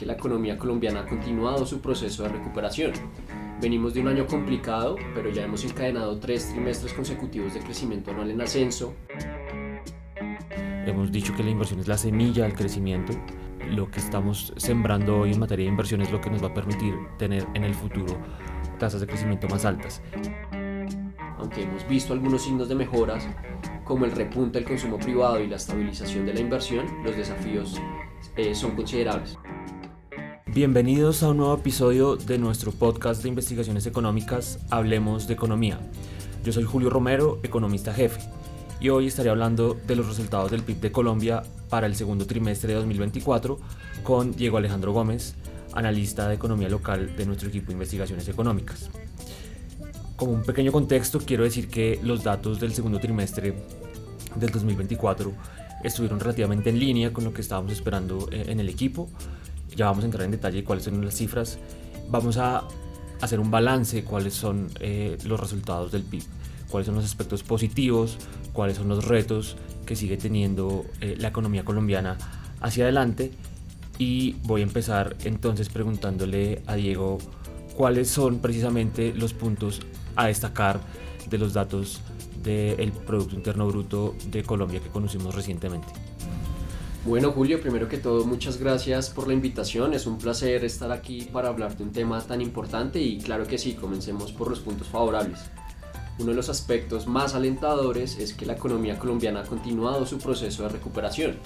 la economía colombiana ha continuado su proceso de recuperación. Venimos de un año complicado, pero ya hemos encadenado 3 trimestres consecutivos de crecimiento anual en ascenso. Hemos dicho que la inversión es la semilla del crecimiento. Lo que estamos sembrando hoy en materia de inversión es lo que nos va a permitir tener en el futuro tasas de crecimiento más altas. Aunque hemos visto algunos signos de mejoras, como el repunte del consumo privado y la estabilización de la inversión, los desafíos son considerables. Bienvenidos a un nuevo episodio de nuestro podcast de investigaciones económicas, Hablemos de Economía. Yo soy Julio Romero, economista jefe, y hoy estaré hablando de los resultados del PIB de Colombia para el segundo trimestre de 2024 con Diego Alejandro Gómez, analista de economía local de nuestro equipo de investigaciones económicas. Como un pequeño contexto, quiero decir que los datos del segundo trimestre del 2024 estuvieron relativamente en línea con lo que estábamos esperando en el equipo. Ya vamos a entrar en detalle de cuáles son las cifras. Vamos a hacer un balance de cuáles son los resultados del PIB, cuáles son los aspectos positivos, cuáles son los retos que sigue teniendo la economía colombiana hacia adelante. Y voy a empezar entonces preguntándole a Diego cuáles son precisamente los puntos a destacar de los datos del Producto Interno Bruto de Colombia que conocimos recientemente. Bueno, Julio, primero que todo, muchas gracias por la invitación. Es un placer estar aquí para hablar de un tema tan importante y claro que sí, comencemos por los puntos favorables. Uno de los aspectos más alentadores es que la economía colombiana ha continuado su proceso de recuperación.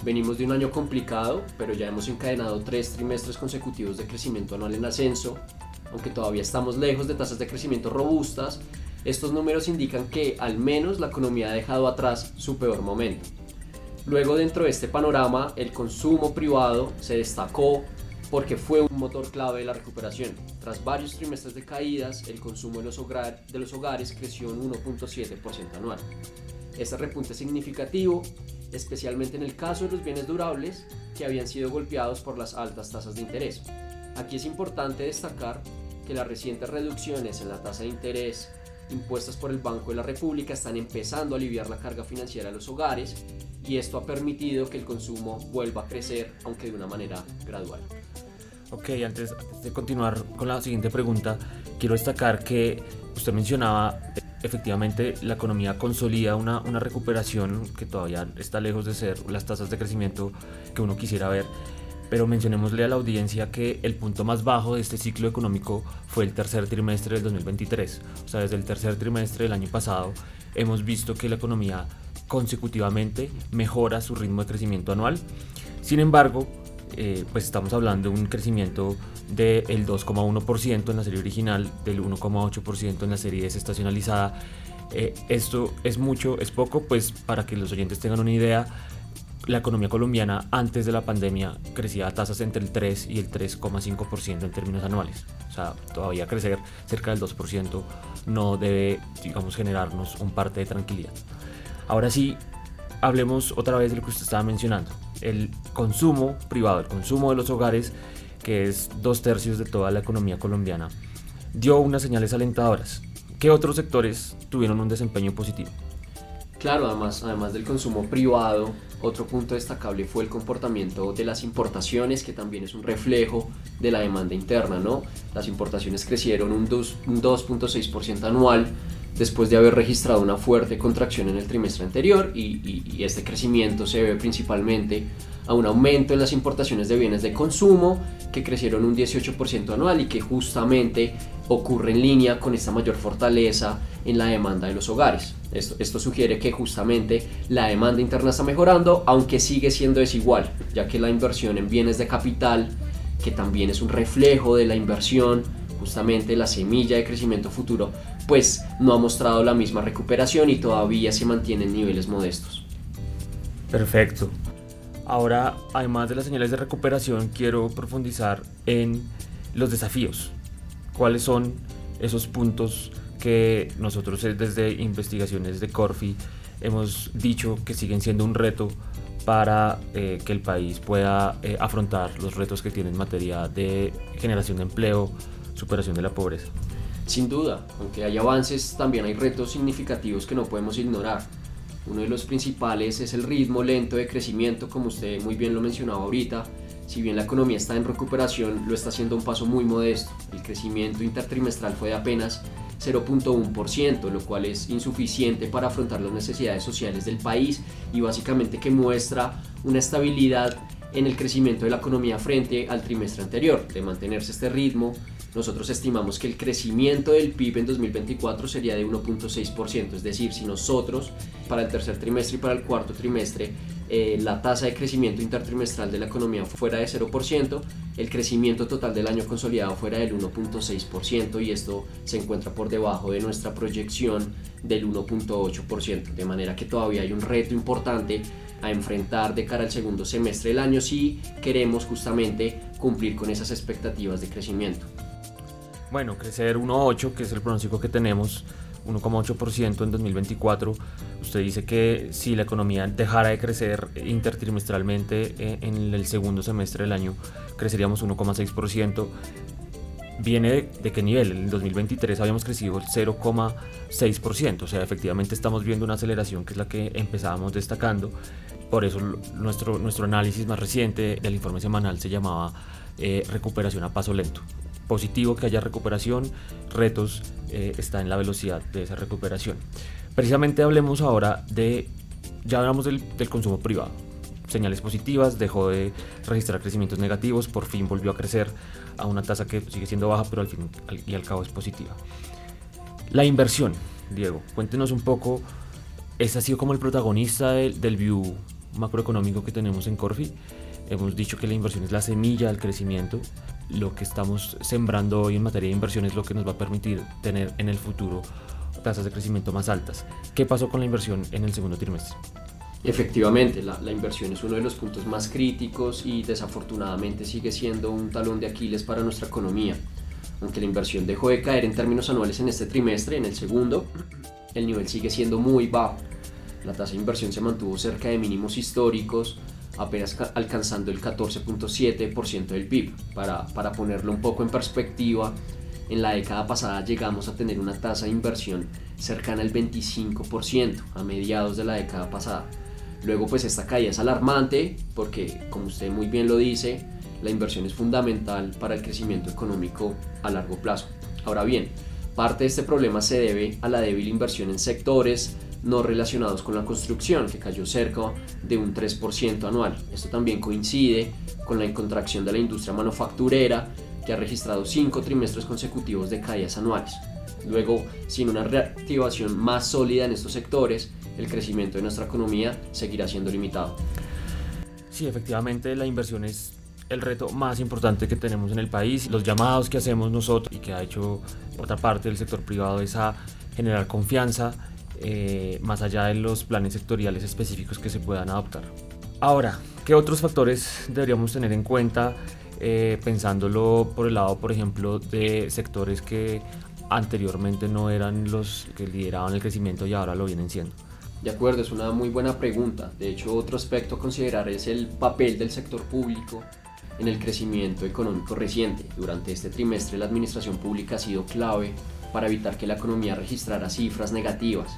Venimos de un año complicado, pero ya hemos encadenado 3 trimestres consecutivos de crecimiento anual en ascenso. Aunque todavía estamos lejos de tasas de crecimiento robustas, estos números indican que al menos la economía ha dejado atrás su peor momento. Luego, dentro de este panorama, el consumo privado se destacó porque fue un motor clave de la recuperación. Tras varios trimestres de caídas, el consumo de los hogares creció un 1.7% anual. Este repunte es significativo, especialmente en el caso de los bienes durables que habían sido golpeados por las altas tasas de interés. Aquí es importante destacar que las recientes reducciones en la tasa de interés impuestas por el Banco de la República están empezando a aliviar la carga financiera de los hogares y esto ha permitido que el consumo vuelva a crecer, aunque de una manera gradual. Ok, antes de continuar con la siguiente pregunta, quiero destacar que usted mencionaba efectivamente la economía consolida una recuperación que todavía está lejos de ser las tasas de crecimiento que uno quisiera ver. Pero mencionémosle a la audiencia que el punto más bajo de este ciclo económico fue el tercer trimestre del 2023. O sea, desde el tercer trimestre del año pasado hemos visto que la economía consecutivamente mejora su ritmo de crecimiento anual. Sin embargo, pues estamos hablando de un crecimiento del 2,1% en la serie original, del 1,8% en la serie desestacionalizada. Esto es mucho, es poco, pues para que los oyentes tengan una idea. La economía colombiana antes de la pandemia crecía a tasas entre el 3 y el 3,5% en términos anuales. O sea, todavía crecer cerca del 2% no debe, digamos, generarnos un parte de tranquilidad. Ahora sí, hablemos otra vez de lo que usted estaba mencionando. El consumo privado, el consumo de los hogares, que es 2/3 de toda la economía colombiana, dio unas señales alentadoras. ¿Qué otros sectores tuvieron un desempeño positivo? Claro, además del consumo privado, otro punto destacable fue el comportamiento de las importaciones, que también es un reflejo de la demanda interna, ¿no? Las importaciones crecieron un 2.6% anual después de haber registrado una fuerte contracción en el trimestre anterior y este crecimiento se debe principalmente a un aumento en las importaciones de bienes de consumo que crecieron un 18% anual y que justamente ocurre en línea con esta mayor fortaleza en la demanda de los hogares. Esto sugiere que justamente la demanda interna está mejorando, aunque sigue siendo desigual, ya que la inversión en bienes de capital, que también es un reflejo de la inversión, justamente la semilla de crecimiento futuro, pues no ha mostrado la misma recuperación y todavía se mantiene en niveles modestos. Perfecto. Ahora, además de las señales de recuperación, quiero profundizar en los desafíos. ¿Cuáles son esos puntos que nosotros desde investigaciones de Corfi hemos dicho que siguen siendo un reto para que el país pueda afrontar los retos que tiene en materia de generación de empleo, superación de la pobreza? Sin duda, aunque hay avances, también hay retos significativos que no podemos ignorar. Uno de los principales es el ritmo lento de crecimiento, como usted muy bien lo mencionaba ahorita. Si bien la economía está en recuperación, lo está haciendo a un paso muy modesto. El crecimiento intertrimestral fue de apenas 0.1%, lo cual es insuficiente para afrontar las necesidades sociales del país y básicamente que muestra una estabilidad en el crecimiento de la economía frente al trimestre anterior. De mantenerse este ritmo, nosotros estimamos que el crecimiento del PIB en 2024 sería de 1.6%, es decir, si nosotros para el tercer trimestre y para el cuarto trimestre la tasa de crecimiento intertrimestral de la economía fuera de 0%, el crecimiento total del año consolidado fuera del 1.6% y esto se encuentra por debajo de nuestra proyección del 1.8%, de manera que todavía hay un reto importante a enfrentar de cara al segundo semestre del año si queremos justamente cumplir con esas expectativas de crecimiento. Bueno, crecer 1.8, que es el pronóstico que tenemos, 1.8% en 2024. Usted dice que si la economía dejara de crecer intertrimestralmente en el segundo semestre del año, creceríamos 1.6%. ¿Viene de qué nivel? En el 2023 habíamos crecido el 0.6%, o sea, efectivamente estamos viendo una aceleración que es la que empezábamos destacando. Por eso nuestro análisis más reciente del informe semanal se llamaba recuperación a paso lento. Positivo que haya recuperación, retos está en la velocidad de esa recuperación. Precisamente hablemos ahora ya hablamos del consumo privado. Señales positivas, dejó de registrar crecimientos negativos, por fin volvió a crecer a una tasa que sigue siendo baja, pero al fin y al cabo es positiva. La inversión, Diego, cuéntenos un poco, ¿este ha sido como el protagonista del view macroeconómico que tenemos en Corfi? Hemos dicho que la inversión es la semilla del crecimiento. Lo que estamos sembrando hoy en materia de inversión es lo que nos va a permitir tener en el futuro tasas de crecimiento más altas. ¿Qué pasó con la inversión en el segundo trimestre? Efectivamente, la inversión es uno de los puntos más críticos y desafortunadamente sigue siendo un talón de Aquiles para nuestra economía. Aunque la inversión dejó de caer en términos anuales en este trimestre, en el segundo, el nivel sigue siendo muy bajo. La tasa de inversión se mantuvo cerca de mínimos históricos, apenas alcanzando el 14.7% del PIB. Para ponerlo un poco en perspectiva, en la década pasada llegamos a tener una tasa de inversión cercana al 25% a mediados de la década pasada. Luego pues esta caída es alarmante porque, como usted muy bien lo dice, la inversión es fundamental para el crecimiento económico a largo plazo. Ahora bien, parte de este problema se debe a la débil inversión en sectores no relacionados con la construcción, que cayó cerca de un 3% anual. Esto también coincide con la contracción de la industria manufacturera, que ha registrado 5 trimestres consecutivos de caídas anuales. Luego, sin una reactivación más sólida en estos sectores, el crecimiento de nuestra economía seguirá siendo limitado. Sí, efectivamente la inversión es el reto más importante que tenemos en el país. Los llamados que hacemos nosotros y que ha hecho otra parte del sector privado es a generar confianza, más allá de los planes sectoriales específicos que se puedan adoptar. Ahora, ¿qué otros factores deberíamos tener en cuenta pensándolo por el lado, por ejemplo, de sectores que anteriormente no eran los que lideraban el crecimiento y ahora lo vienen siendo? De acuerdo, es una muy buena pregunta. De hecho, otro aspecto a considerar es el papel del sector público en el crecimiento económico reciente. Durante este trimestre la administración pública ha sido clave para evitar que la economía registrara cifras negativas.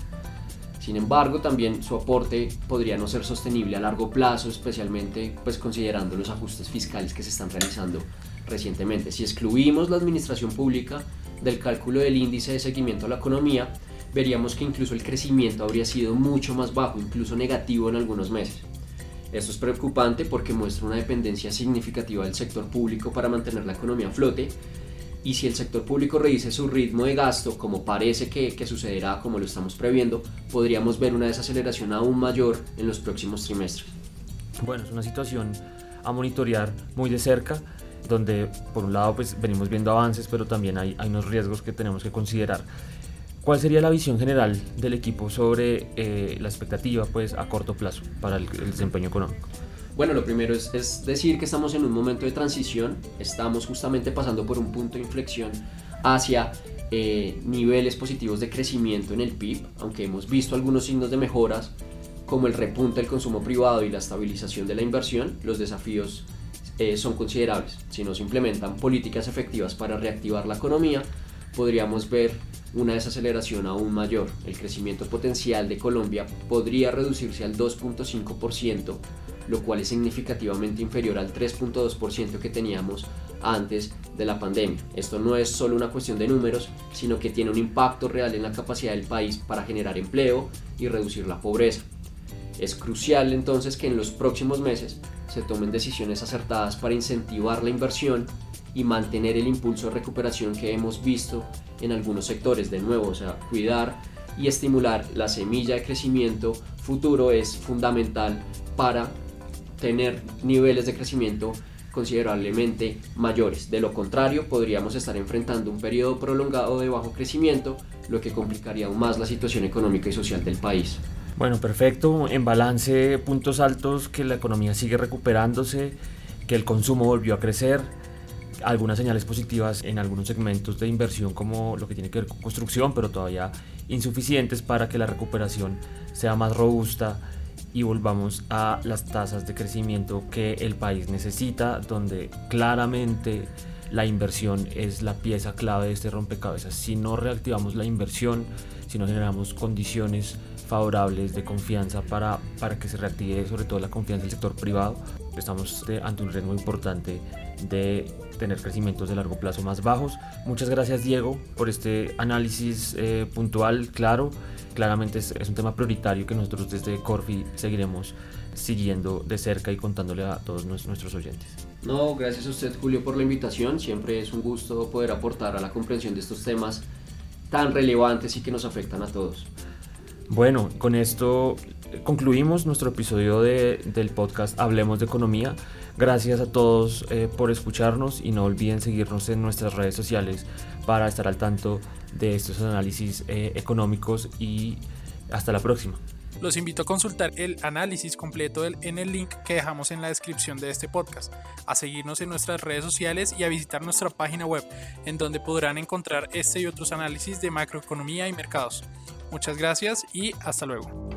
Sin embargo, también su aporte podría no ser sostenible a largo plazo, especialmente pues considerando los ajustes fiscales que se están realizando recientemente. Si excluimos la administración pública del cálculo del índice de seguimiento a la economía, veríamos que incluso el crecimiento habría sido mucho más bajo, incluso negativo en algunos meses. Esto es preocupante porque muestra una dependencia significativa del sector público para mantener la economía a flote, y si el sector público reduce su ritmo de gasto, como parece que sucederá, como lo estamos previendo, podríamos ver una desaceleración aún mayor en los próximos trimestres. Bueno, es una situación a monitorear muy de cerca, donde por un lado pues venimos viendo avances, pero también hay unos riesgos que tenemos que considerar. ¿Cuál sería la visión general del equipo sobre la expectativa pues, a corto plazo para el desempeño económico? Bueno, lo primero es decir que estamos en un momento de transición, estamos justamente pasando por un punto de inflexión hacia niveles positivos de crecimiento en el PIB, aunque hemos visto algunos signos de mejoras como el repunte del consumo privado y la estabilización de la inversión. Los desafíos son considerables. Si no se implementan políticas efectivas para reactivar la economía, podríamos ver una desaceleración aún mayor. El crecimiento potencial de Colombia podría reducirse al 2.5% lo cual es significativamente inferior al 3.2% que teníamos antes de la pandemia. Esto no es solo una cuestión de números, sino que tiene un impacto real en la capacidad del país para generar empleo y reducir la pobreza. Es crucial entonces que en los próximos meses se tomen decisiones acertadas para incentivar la inversión y mantener el impulso de recuperación que hemos visto en algunos sectores. De nuevo, o sea, cuidar y estimular la semilla de crecimiento futuro es fundamental para tener niveles de crecimiento considerablemente mayores. De lo contrario, podríamos estar enfrentando un periodo prolongado de bajo crecimiento, lo que complicaría aún más la situación económica y social del país. Bueno, perfecto. En balance, puntos altos, que la economía sigue recuperándose, que el consumo volvió a crecer, algunas señales positivas en algunos segmentos de inversión como lo que tiene que ver con construcción, pero todavía insuficientes para que la recuperación sea más robusta y volvamos a las tasas de crecimiento que el país necesita, donde claramente la inversión es la pieza clave de este rompecabezas. Si no reactivamos la inversión, si no generamos condiciones favorables de confianza para que se reactive sobre todo la confianza del sector privado, estamos ante un riesgo importante de tener crecimientos de largo plazo más bajos. Muchas gracias, Diego, por este análisis puntual, claro. Claramente es un tema prioritario que nosotros desde Corfi seguiremos siguiendo de cerca y contándole a todos nuestros oyentes. No, gracias a usted, Julio, por la invitación. Siempre es un gusto poder aportar a la comprensión de estos temas tan relevantes y que nos afectan a todos. Bueno, con esto concluimos nuestro episodio del podcast Hablemos de Economía. Gracias a todos por escucharnos y no olviden seguirnos en nuestras redes sociales para estar al tanto de estos análisis económicos y hasta la próxima. Los invito a consultar el análisis completo en el link que dejamos en la descripción de este podcast, a seguirnos en nuestras redes sociales y a visitar nuestra página web, en donde podrán encontrar este y otros análisis de macroeconomía y mercados. Muchas gracias y hasta luego.